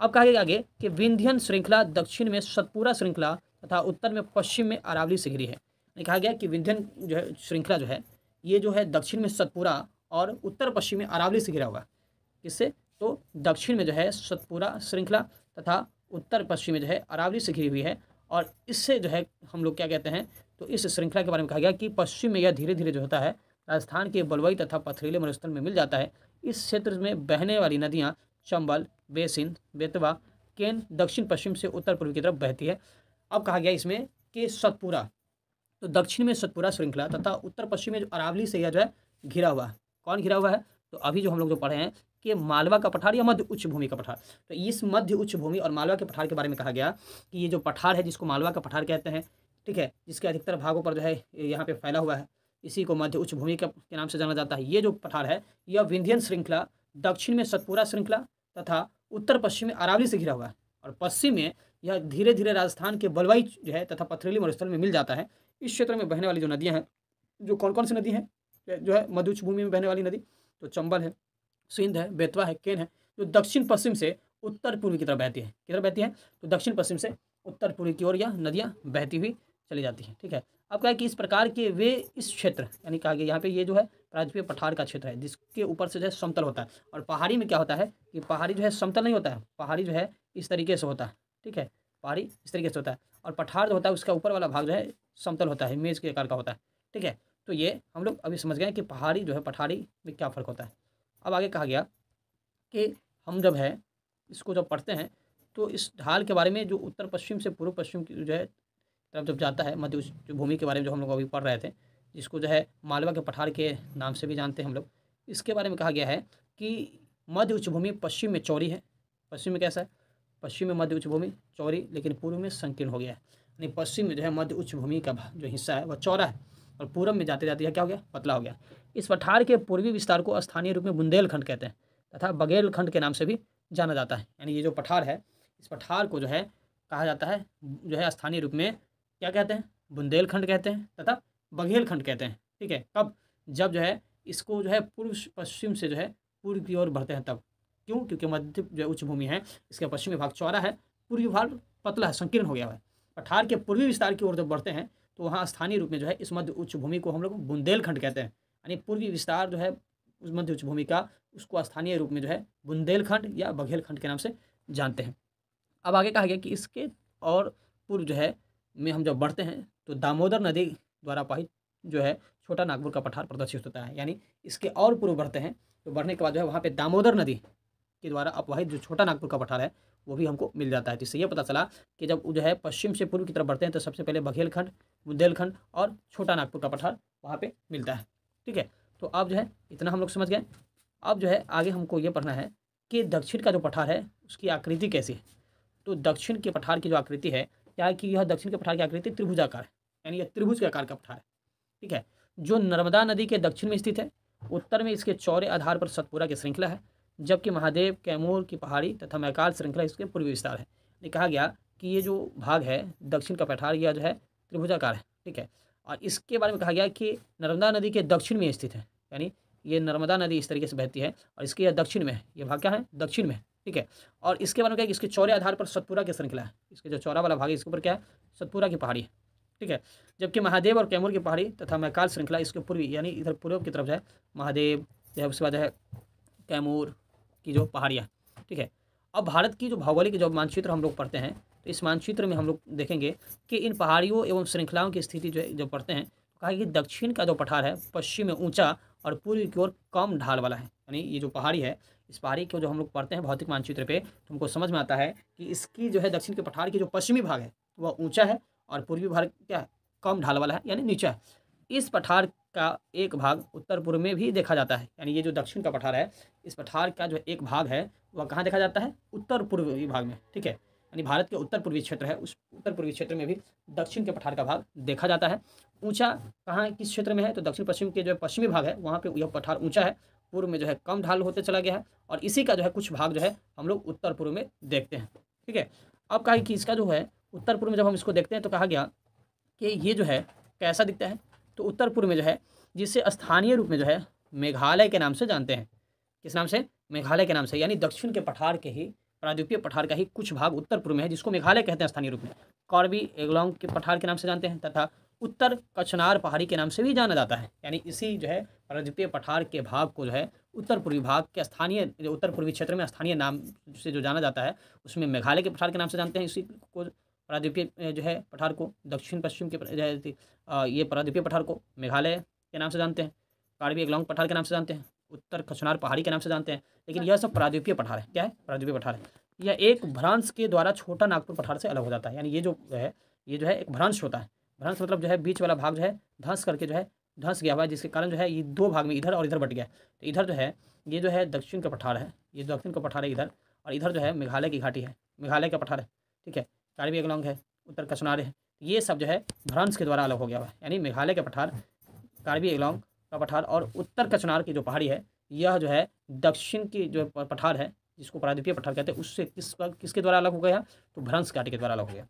अब कहा गया आगे कि विंध्यन श्रृंखला दक्षिण में सतपुरा श्रृंखला तथा उत्तर में पश्चिम में अरावली से घिरी है। कहा गया कि विंध्यन जो है श्रृंखला जो है ये जो है दक्षिण में सतपुरा और उत्तर पश्चिम में अरावली से घिरा हुआ है। किससे? तो दक्षिण में जो है सतपुरा श्रृंखला तथा उत्तर पश्चिम में जो है अरावली से घिरी हुई है। और इससे जो है हम लोग क्या कहते हैं, तो इस श्रृंखला के बारे में कहा गया कि पश्चिम में यह धीरे धीरे जो होता है राजस्थान के बलुई तथा पथरीले मरुस्थल में मिल जाता है। इस क्षेत्र में बहने वाली नदियाँ चंबल, बेसिन, बेतवा, केन दक्षिण पश्चिम से उत्तर पूर्व की तरफ बहती है। अब कहा गया इसमें कि सतपुरा, तो दक्षिण में सतपुरा श्रृंखला तथा उत्तर पश्चिम में जो अरावली से यह जो है घिरा हुआ है। कौन घिरा हुआ है? तो अभी जो हम लोग जो पढ़े हैं कि मालवा का पठार या मध्य उच्च भूमि का पठार। तो इस मध्य उच्च भूमि और मालवा के पठार के बारे में कहा गया कि ये जो पठार है जिसको मालवा का पठार कहते हैं, ठीक है, जिसके अधिकतर भागों पर जो है यहाँ पे फैला हुआ है, इसी को मध्य उच्च भूमि के नाम से जाना जाता है। ये जो पठार है यह विंध्यन श्रृंखला दक्षिण में सतपुरा श्रृंखला तथा उत्तर पश्चिम में अरावली से घिरा हुआ है और पश्चिम में यह धीरे धीरे राजस्थान के बलुई जो है तथा पथरीली मरुस्थल में मिल जाता है। इस क्षेत्र में बहने वाली जो नदियाँ हैं, जो कौन कौन सी नदी हैं जो है मध्य उच्च भूमि में बहने वाली नदी, तो चंबल है, सिंध है, बेतवा है, केन है, जो दक्षिण पश्चिम से उत्तर पूर्व की तरफ बहती है। किधर बहती है? तो दक्षिण पश्चिम से उत्तर पूर्व की ओर यह नदियाँ बहती हुई चली जाती हैं। ठीक है, अब क्या है कि इस प्रकार के वे इस क्षेत्र यानी कहा गया यहाँ पे ये जो है प्रायद्वीपीय पठार का क्षेत्र है जिसके ऊपर से जो है समतल होता है। और पहाड़ी में क्या होता है कि पहाड़ी जो है समतल नहीं होता है, पहाड़ी जो है इस तरीके से होता है। ठीक है, पहाड़ी इस तरीके से होता है और पठार जो होता है उसका ऊपर वाला भाग जो है समतल होता है, मेज के आकार का होता है। ठीक है, तो ये हम लोग अभी समझ गए कि पहाड़ी जो है पठारी में क्या फ़र्क होता है। अब आगे कहा गया कि हम जब है इसको जब पढ़ते हैं तो इस ढाल के बारे में जो उत्तर पश्चिम से पूर्व पश्चिम की जो है तरफ जब जाता है मध्य उच्च भूमि के बारे में जो हम लोग अभी पढ़ रहे थे, जिसको जो है मालवा के पठार के नाम से भी जानते हैं हम लोग, इसके बारे में कहा गया है कि मध्य उच्च भूमि पश्चिम में चौड़ी है। पश्चिम में कैसा है? पश्चिम में मध्य उच्च भूमि चौड़ी लेकिन पूर्व में संकीर्ण हो गया है। यानी पश्चिम में जो है मध्य उच्च भूमि का जो हिस्सा है वह चौड़ा है और पूरब में जाते जाते यह क्या हो गया, पतला हो गया। इस पठार के पूर्वी विस्तार को स्थानीय रूप में बुंदेलखंड कहते हैं तथा बघेलखंड के नाम से भी जाना जाता है। यानी ये जो पठार है, इस पठार को जो है कहा जाता है, जो है स्थानीय रूप में क्या कहते हैं, बुंदेलखंड कहते हैं तथा बघेलखंड कहते हैं। ठीक है, कब, जब जो है इसको जो है पूर्व पश्चिम से जो है पूर्व की ओर बढ़ते हैं तब। क्यों, क्योंकि मध्य जो उच्च भूमि है, इसका पश्चिमी भाग चौड़ा है, पूर्वी भाग पतला है, संकीर्ण हो गया है। पठार के पूर्वी विस्तार की ओर जब बढ़ते हैं तो वहाँ स्थानीय रूप में जो है इस मध्य उच्च भूमि को हम लोग बुंदेलखंड कहते हैं। यानी पूर्वी विस्तार जो है उस मध्य उच्च भूमि का, उसको स्थानीय रूप में जो है बुंदेलखंड या बघेलखंड के नाम से जानते हैं। अब आगे कहा गया कि इसके और पूर्व जो है में हम जब बढ़ते हैं तो दामोदर नदी द्वारा पाहित जो है छोटा नागपुर का पठार प्रदर्शित होता है। यानी इसके और पूर्व बढ़ते हैं तो बढ़ने के बाद जो है वहाँ पे दामोदर नदी के द्वारा अपवाहित जो छोटा नागपुर का पठार है वो भी हमको मिल जाता है। जिससे ये पता चला कि जब जो है पश्चिम से पूर्व की तरफ बढ़ते हैं तो सबसे पहले बघेलखंड, बुंदेलखंड और छोटा नागपुर का पठार वहाँ पे मिलता है। ठीक है, तो अब जो है इतना हम लोग समझ गए। अब जो है आगे हमको ये पढ़ना है कि दक्षिण का जो पठार है उसकी आकृति कैसी है। तो दक्षिण के पठार की जो आकृति है, क्या है कि यह दक्षिण के पठार की आकृति त्रिभुजाकार है, यानी यह त्रिभुज के आकार का पठार है। ठीक है, जो नर्मदा नदी के दक्षिण में स्थित है। उत्तर में इसके चौड़े आधार पर सतपुरा की श्रृंखला है, जबकि महादेव, कैमूर की पहाड़ी तथा मैकाल श्रृंखला इसके पूर्वी विस्तार है। ये कहा गया कि ये जो भाग है दक्षिण का पठार, यह जो है त्रिभुजाकार है। ठीक है, और इसके बारे में कहा गया कि नर्मदा नदी के दक्षिण में स्थित है, यानी ये नर्मदा नदी इस तरीके से बहती है और इसके यह दक्षिण में है, ये भाग क्या है, दक्षिण में। ठीक है, और इसके बारे में क्या है कि इसके चौड़े आधार पर सतपुरा की श्रृंखला है, इसके जो चौड़ा वाला भाग है इसके ऊपर क्या है, सतपुरा की पहाड़ी है। ठीक है, जबकि महादेव और कैमूर की पहाड़ी तथा मैकाल श्रृंखला इसके पूर्वी, यानी इधर पूर्व की तरफ जो है महादेव जो है, उसके बाद जो है कैमूर की जो पहाड़ियाँ। ठीक है, अब भारत की जो भौगोलिक जो मानचित्र हम लोग पढ़ते हैं तो इस मानचित्र में हम लोग देखेंगे कि इन पहाड़ियों एवं श्रृंखलाओं की स्थिति जो है जब पढ़ते हैं तो कहा कि दक्षिण का जो पठार है पश्चिम में ऊंचा और पूर्व की ओर कम ढाल वाला है। यानी ये जो पहाड़ी है, इस पहाड़ी को जो हम लोग पढ़ते हैं भौतिक मानचित्र पे तो हमको समझ में आता है कि इसकी जो है दक्षिण के पठार की जो पश्चिमी भाग है वह ऊंचा है और पूर्वी भाग क्या है, कम ढाल वाला है, यानी नीचा है। इस पठार का एक भाग उत्तर पूर्व में भी देखा जाता है। यानी ये जो दक्षिण का पठार है, इस पठार का जो एक भाग है वह कहाँ देखा जाता है, उत्तर पूर्वी भाग में। ठीक है, यानी भारत के उत्तर पूर्वी क्षेत्र है, उस उत्तर पूर्वी क्षेत्र में भी दक्षिण के पठार का भाग देखा जाता है। ऊंचा कहाँ किस क्षेत्र में है, तो दक्षिण पश्चिम के जो पश्चिमी भाग है वहाँ पे यह पठार ऊंचा है, पूर्व में जो है कम ढाल होते चला गया है और इसी का जो है कुछ भाग जो है हम लोग उत्तर पूर्व में देखते हैं। ठीक है, अब कहा कि इसका जो है उत्तर पूर्व में जब हम इसको देखते हैं तो कहा गया कि ये जो है कैसा दिखता है, तो उत्तर पूर्व में जो है जिसे स्थानीय रूप में जो है मेघालय के नाम से जानते हैं। किस नाम से, मेघालय के नाम से। यानी दक्षिण के पठार के ही, प्रायद्वीपीय पठार का ही कुछ भाग उत्तर पूर्व में है जिसको मेघालय कहते हैं स्थानीय रूप में। कार्बी एंगलोंग के पठार के नाम से जानते हैं तथा उत्तर कचनार पहाड़ी के नाम से भी जाना जाता है। यानी इसी जो है प्रायद्वीपीय पठार के भाग को जो है उत्तर पूर्वी भाग के स्थानीय, जो उत्तर पूर्वी क्षेत्र में स्थानीय नाम से जो जाना जाता है उसमें मेघालय के पठार के नाम से जानते हैं। इसी को प्रायद्वीपीय जो है पठार को, दक्षिण पश्चिम के ये प्रायद्वीपीय पठार को मेघालय के नाम से जानते हैं, कार्बी एंगलोंग पठार के नाम से जानते हैं, उत्तर कचनार पहाड़ी के नाम से जानते हैं। लेकिन यह सब प्रायद्वीपीय पठार है। क्या है, प्रायद्वीपीय पठार है। यह एक भ्रंश के द्वारा छोटा नागपुर पठार से अलग हो जाता है। यानी ये जो है, ये जो है एक भ्रंश होता है। भ्रंश मतलब जो है बीच वाला भाग जो है धंस करके जो है धंस गया हुआ है, जिसके कारण जो है ये दो भाग में इधर और इधर बट गया। तो इधर जो है ये जो है दक्षिण का पठार है, ये दक्षिण का पठार है इधर, और इधर जो है मेघालय की घाटी है, मेघालय का पठार है। ठीक है, कार्बी एंगलोंग है, उत्तर कचनार है, ये सब जो है भ्रंश के द्वारा अलग हो गया हुआ है। यानी मेघालय का पठार, कार्बी एंगलोंग का पठार और उत्तर कचनार की जो पहाड़ी है, यह जो है दक्षिण की जो पठार है जिसको प्रायद्वीपीय पठार कहते हैं, उससे किसके द्वारा अलग हो गया, तो भ्रंश घाटी के द्वारा अलग हो गया।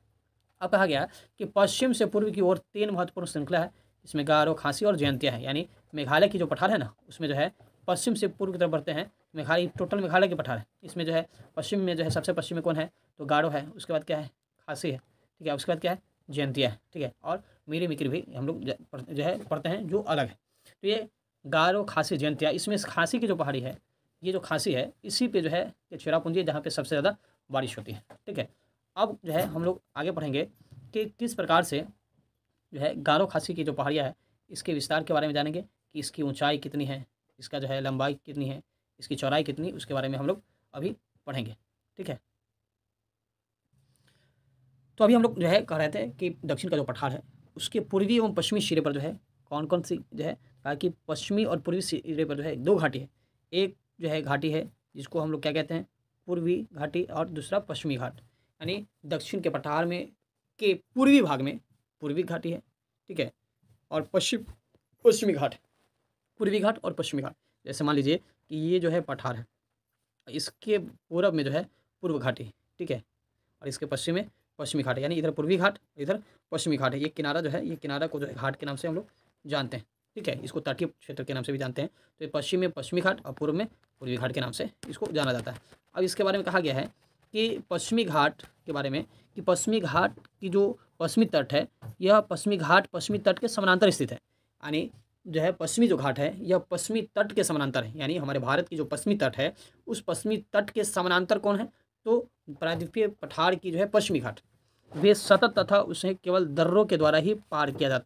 अब कहा गया कि पश्चिम से पूर्व की ओर 3 महत्वपूर्ण श्रृंखला है, इसमें गारो, खासी और जयंतिया है। यानी मेघालय की जो पठार है ना, उसमें जो है पश्चिम से पूर्व की तरफ बढ़ते हैं। मेघालय टोटल मेघालय के पठार है, इसमें जो है पश्चिम में जो है सबसे पश्चिम में कौन है, तो गारो है, उसके बाद क्या है, खासी है। ठीक है, उसके बाद क्या है, जयंतिया है। ठीक है, और मीरी मिक्री भी हम लोग जो है पढ़ते हैं जो अलग है। तो ये गारो, खासी, जयंतिया, इसमें खासी की जो पहाड़ी है, ये जो खासी है इसी पे जो है ये चेरापूंजी है जहाँ पे सबसे ज़्यादा बारिश होती है। ठीक है, अब जो है हम लोग आगे पढ़ेंगे कि किस प्रकार से जो है गारो खासी की जो पहाड़ियाँ है इसके विस्तार के बारे में जानेंगे कि इसकी ऊंचाई कितनी है, इसका जो है लंबाई कितनी है, इसकी चौड़ाई कितनी, उसके बारे में हम लोग अभी पढ़ेंगे। ठीक है, तो अभी हम लोग जो है कह रहे थे कि दक्षिण का जो पठार है उसके पूर्वी एवं पश्चिमी सिरे पर जो है कौन कौन सी जो है, कहा कि पश्चिमी और पूर्वी सिरे पर जो है 2 घाटी है। एक जो है घाटी है जिसको हम लोग क्या कहते हैं, पूर्वी घाटी, और दूसरा पश्चिमी घाट। यानी दक्षिण के पठार में के पूर्वी भाग में पूर्वी घाटी है। ठीक है, और पश्चिमी घाट, पूर्वी घाट और पश्चिमी घाट। जैसे मान लीजिए कि ये जो है पठार है, इसके पूरब में जो है पूर्व घाटी, ठीक है, और इसके पश्चिम में पश्चिमी घाट है, यानी इधर पूर्वी घाट, इधर पश्चिमी घाट है। ये किनारा जो है, ये किनारा को जो है घाट के नाम से हम लोग जानते हैं, ठीक है। इसको तटीय क्षेत्र के नाम से भी जानते हैं। तो ये पश्चिम में पश्चिमी घाट और पूर्व में पूर्वी घाट के नाम से इसको जाना जाता है। अब इसके बारे में कहा गया है कि पश्चिमी घाट के बारे में, कि पश्चिमी घाट की जो पश्चिमी तट है, यह पश्चिमी घाट पश्चिमी तट के समानांतर स्थित है। यानी जो है पश्चिमी जो घाट है यह पश्चिमी तट के समानांतर है, यानी हमारे भारत की जो पश्चिमी तट है उस पश्चिमी तट के समानांतर कौन है, तो प्रायद्वीपीय पठार की जो है पश्चिमी घाट, वे सतत तथा उसे केवल दर्रों के द्वारा ही पार किया जा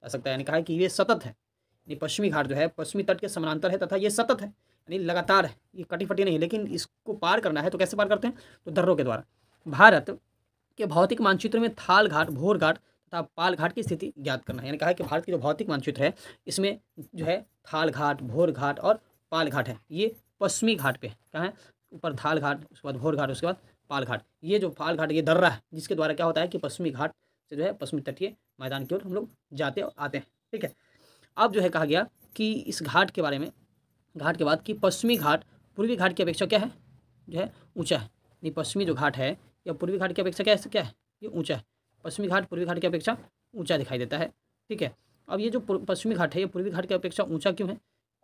सकता है। यानी कहा है कि ये सतत है, यानी पश्चिमी घाट जो है पश्चिमी तट के समानांतर है तथा ये सतत है, यानी लगातार है, ये कटी फटी नहीं है। लेकिन इसको पार करना है तो कैसे पार करते हैं, तो दर्रों के द्वारा। भारत के भौतिक मानचित्र में थाल घाट, भोर घाट तथा पाल घाट की स्थिति ज्ञात करना है। यानी कहा है कि भारत की जो भौतिक मानचित्र है इसमें जो है थाल घाट, भोर घाट और पाल घाट है, ये पश्चिमी घाट पे कहाँ है, ऊपर थाल घाट, उसके बाद भोर घाट, उसके बाद पाल घाट। ये जो पाल घाट ये दर्रा है जिसके द्वारा क्या होता है कि पश्चिमी घाट से जो है पश्चिमी तटीय मैदान की ओर हम लोग जाते और आते हैं, ठीक है। अब जो है कहा गया कि इस घाट के बारे में, घाट के बाद कि पश्चिमी घाट पूर्वी घाट की अपेक्षा क्या है, जो है ऊंचा है। नहीं, पश्चिमी जो घाट है या पूर्वी घाट की अपेक्षा क्या है, ये ऊंचा है। पश्चिमी घाट पूर्वी घाट की अपेक्षा ऊंचा दिखाई देता है, ठीक है। अब ये जो पश्चिमी घाट है ये पूर्वी घाट की अपेक्षा ऊंचा क्यों है,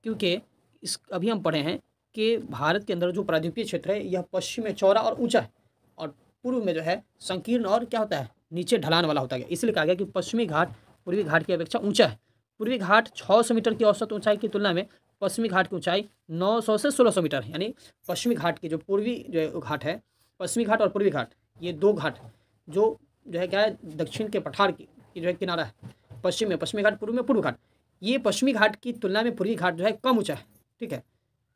क्योंकि इस अभी हम पढ़े हैं कि भारत के अंदर जो प्रायद्वीपीय क्षेत्र है यह पश्चिम में चौड़ा और ऊंचा है और पूर्व में जो है संकीर्ण और क्या होता है, नीचे ढलान वाला होता है। इसलिए कहा गया कि पश्चिमी घाट पूर्वी घाट की अपेक्षा ऊंचा है। पूर्वी घाट 600 मीटर की औसत ऊंचाई की तुलना में पश्चिमी घाट की ऊंचाई 900 से 1600 मीटर है। यानी पश्चिमी घाट की जो पूर्वी जो घाट है, पश्चिमी घाट और पूर्वी घाट, ये दो घाट जो है क्या है, दक्षिण के पठार की जो है किनारा है, पश्चिम में पश्चिमी घाट, पूर्व में पूर्व घाट, ये पश्चिमी घाट की तुलना में पूर्वी घाट जो है कम ऊंचा है, ठीक है।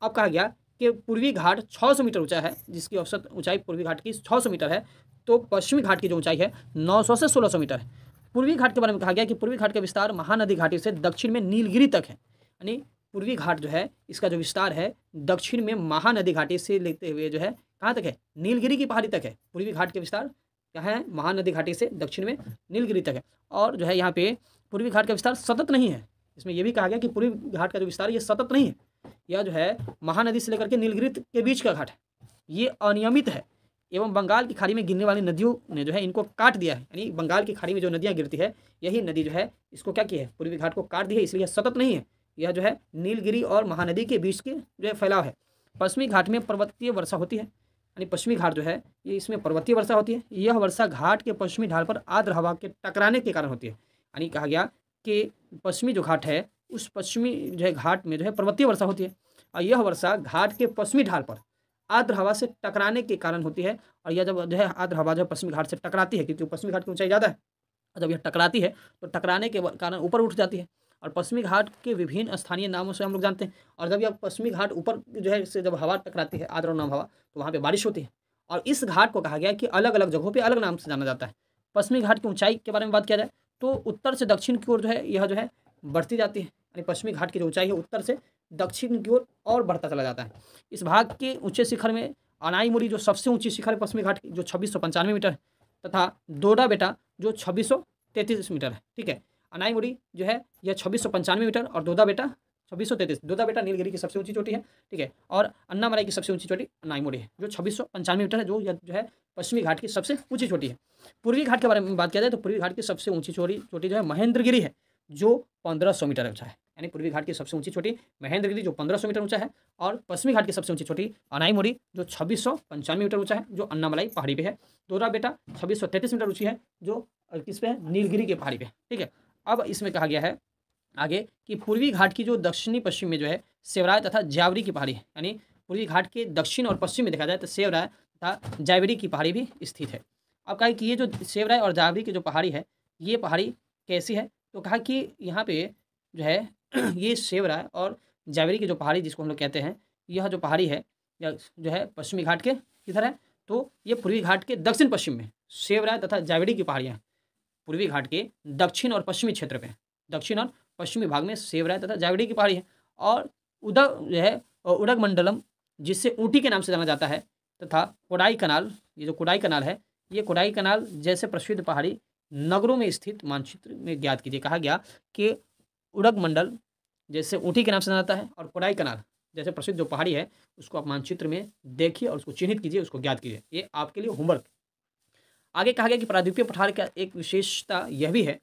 अब कहा गया कि पूर्वी घाट 600 मीटर ऊंचा है, जिसकी औसत ऊंचाई पूर्वी घाट की 600 मीटर है, तो पश्चिमी घाट की जो ऊंचाई है 900 से 1600 मीटर है। पूर्वी घाट के बारे में कहा गया कि पूर्वी घाट का विस्तार महानदी घाटी से दक्षिण में नीलगिरी तक है। यानी पूर्वी घाट जो है इसका जो विस्तार है दक्षिण में महानदी घाटी से लेते हुए जो है कहाँ तक है, नीलगिरी की पहाड़ी तक है। पूर्वी घाट के विस्तार क्या है, महानदी घाटी से दक्षिण में नीलगिरी तक है। और जो है यहाँ पे पूर्वी घाट का विस्तार सतत नहीं है, इसमें यह भी कहा गया कि पूर्वी घाट का जो विस्तार ये सतत नहीं है, यह जो है महानदी से लेकर के नीलगिरी के बीच का घाट है, ये अनियमित है एवं बंगाल की खाड़ी में गिरने वाली नदियों ने जो है इनको काट दिया है। यानी बंगाल की खाड़ी में जो नदियाँ गिरती है यही नदी जो है इसको क्या की है, पूर्वी घाट को काट दी है, इसलिए सतत नहीं है, यह जो है नीलगिरी और महानदी के बीच के जो है फैलाव है। पश्चिमी घाट में पर्वतीय वर्षा होती है, यानी पश्चिमी घाट जो है ये इसमें पर्वतीय वर्षा होती है। यह वर्षा घाट के पश्चिमी ढाल पर आर्द्र हवा के टकराने के कारण होती है। यानी कहा गया कि पश्चिमी जो घाट है उस पश्चिमी जो है घाट में जो है पर्वतीय वर्षा होती है और यह वर्षा घाट के पश्चिमी ढाल पर आर्द्र हवा से टकराने के कारण होती है। और यह जब जो है आर्द्र हवा जो पश्चिमी घाट से टकराती है, क्योंकि पश्चिमी घाट की ऊंचाई ज़्यादा है, जब यह टकराती है तो टकराने के कारण ऊपर उठ जाती है और पश्चिमी घाट के विभिन्न स्थानीय नामों से हम लोग जानते हैं। और जब यह पश्चिमी घाट ऊपर जो है से जब हवा टकराती है, आर्द्र नाम हवा, तो वहाँ पे बारिश होती है। और इस घाट को कहा गया कि अलग अलग जगहों पे अलग नाम से जाना जाता है। पश्चिमी घाट की ऊंचाई के बारे में बात किया जाए तो उत्तर से दक्षिण की ओर जो है यह जो है बढ़ती जाती है, यानी पश्चिमी घाट की जो ऊंचाई है उत्तर से दक्षिण की ओर और बढ़ता चला जाता है। इस भाग के ऊंचे शिखर में अनाईमुड़ी जो सबसे ऊंची शिखर है पश्चिमी घाट की, जो 2695 मीटर है, तथा दोडा बेटा जो 2633 मीटर है, ठीक है। अनाईमुड़ी जो है यह 2695 मीटर और दोदा बेटा 2633। दोदा बेटा नीलगिरी की सबसे ऊंची चोटी है, ठीक है, और अन्नामलाई की सबसे ऊंची चोटी अनाईमुड़ी है जो 2695 मीटर है, जो है पश्चिमी घाट की सबसे ऊंची चोटी है। पूर्वी घाट के बारे में बात किया जाए तो पूर्वी घाट की सबसे ऊंची चोटी जो है महेंद्रगिरी है, जो 1500 मीटर ऊंचा है। यानी पूर्वी घाट की सबसे ऊंची चोटी महेंद्रगिरी जो 1500 मीटर ऊंचा है और पश्चिमी घाट की सबसे ऊंची चोटी अनाईमुड़ी जो 2695 मीटर ऊंचा है, जो अन्नामलाई पहाड़ी पे है। दोरा बेटा 2633 मीटर ऊंची है, जो किस पे है, नीलगिरी की पहाड़ी पे, ठीक है। अब इसमें कहा गया है आगे कि पूर्वी घाट की जो दक्षिणी पश्चिम में जो है सेवराय तथा जावरी की पहाड़ी है। यानी पूर्वी घाट के दक्षिण और पश्चिम में देखा जाए तो सेवराय तथा जावरी की पहाड़ी भी स्थित है। अब कहा कि ये जो सेवराय और जावरी की जो पहाड़ी है ये पहाड़ी कैसी है, तो कहा कि यहाँ पे जो है ये सेवराय और जावरी की जो पहाड़ी जिसको हम लोग कहते हैं, यह जो पहाड़ी है जो है पश्चिमी घाट के किधर है, तो ये पूर्वी घाट के दक्षिण पश्चिम में सेवराय तथा जावरी की पहाड़ियाँ पूर्वी घाट के दक्षिण और पश्चिमी क्षेत्र पे, दक्षिण और पश्चिमी भाग में सेवराय तथा जावड़ी की पहाड़ी है। और उदग जो है उडग मंडलम जिससे ऊटी के नाम से जाना जाता है, तथा कोडाई कनाल, ये जो कोडाई कनाल है ये कोडाई कनाल जैसे प्रसिद्ध पहाड़ी नगरों में स्थित मानचित्र में ज्ञात कीजिए। कहा गया कि उडगमंडल जैसे ऊटी के नाम से जाना जाता है और कोडाईकनाल जैसे प्रसिद्ध जो पहाड़ी है उसको आप मानचित्र में देखिए और उसको चिन्हित कीजिए, उसको ज्ञात कीजिए। ये आपके लिए होमवर्क। आगे कहा गया कि प्रायद्वीपीय पठार का एक विशेषता यह भी है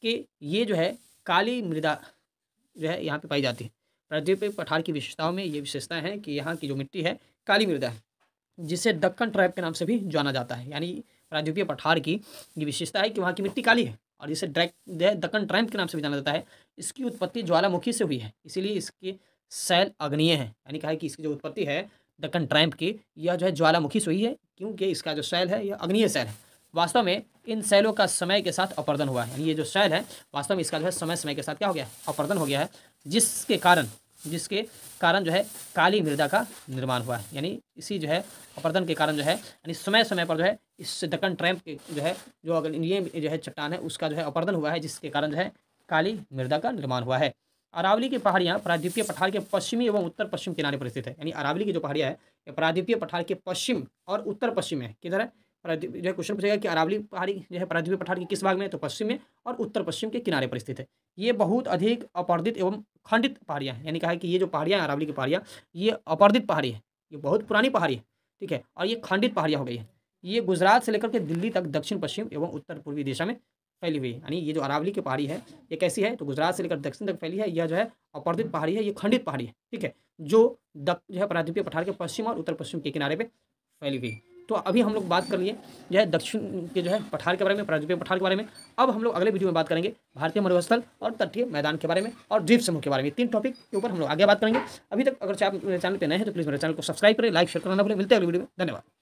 कि ये जो है काली मृदा जो है यहाँ पे पाई जाती है। प्रायद्वीपीय पठार की विशेषताओं में ये विशेषताएं हैं कि यहाँ की जो मिट्टी है काली मृदा है, जिसे दक्कन ट्रैप के नाम से भी जाना जाता है। यानी प्रायद्वीपीय पठार की ये विशेषता है कि वहाँ की मिट्टी काली है और जिसे दक्कन ट्रैप के नाम से भी जाना जाता है। इसकी उत्पत्ति ज्वालामुखी से हुई है, इसीलिए इसके शैल अग्नीय है। यानी कहा है कि इसकी जो उत्पत्ति है दक्कन ट्रैप की, यह जो है ज्वालामुखी से हुई है, क्योंकि इसका जो शैल है यह अग्नीय शैल है। वास्तव में इन शैलों का समय के साथ अपर्दन हुआ है। यानी ये जो शैल है वास्तव में इसका जो है समय के साथ क्या हो गया है, अपर्दन हो गया है, जिसके कारण जो है काली मृदा का निर्माण हुआ है। यानी इसी जो है अपर्दन के कारण जो है यानी समय समय पर जो है इस दक्कन ट्रैप के जो है जो अगर ये जो है चट्टान है उसका जो है अपर्दन हुआ है, जिसके कारण जो है काली मृदा का निर्माण हुआ है। अरावली की पहाड़ियाँ प्रायद्वीपीय पठार के पश्चिमी एवं उत्तर पश्चिम किनारे पर स्थित है। यानी अरावली की जो पहाड़ियाँ है ये प्रायद्वीपीय पठार के पश्चिम और उत्तर पश्चिम में किधर है, प्रायद्वीप जो है क्वेश्चन पूछेगा कि अरावली पहाड़ी जो है प्रायद्वीपीय पठार के किस भाग में है, तो पश्चिम में और उत्तर पश्चिम के किनारे पर स्थित है। ये बहुत अधिक अपर्दित एवं खंडित पहाड़ियाँ हैं। यानी कहा है कि ये जो पहाड़ियाँ हैं अरावली की पहाड़ियाँ, ये अपर्दित पहाड़ी है, ये बहुत पुरानी पहाड़ी है, ठीक है, और ये खंडित पहाड़ियाँ हो गई है। ये गुजरात से लेकर के दिल्ली तक दक्षिण पश्चिम एवं उत्तर पूर्वी दिशा में फैली हुई है। यानी ये जो अरावली की पहाड़ी है ये कैसी है, तो गुजरात से लेकर दक्षिण तक फैली है। यह जो है अपर्दित पहाड़ी है, ये खंडित पहाड़ी है, ठीक है, जो है प्रायद्वीपीय पठार के पश्चिम और उत्तर पश्चिम के किनारे पे फैली हुई। तो अभी हम लोग बात कर लिए जो है दक्षिण के जो है पठार के बारे में, प्रायद्वीपीय पठार के बारे में। अब हम लोग अगले वीडियो में बात करेंगे भारतीय मरुस्थल और तटीय मैदान के बारे में और द्वीप समूह के बारे में। 3 टॉपिक के ऊपर हम लोग आगे बात करेंगे। अभी तक अगर आप मेरे चैनल पे नए हैं तो प्लीज़ मेरे चैनल को सब्सक्राइब करें, लाइक शेयर करना ना भूलें। मिलते हैं अगले वीडियो में, धन्यवाद।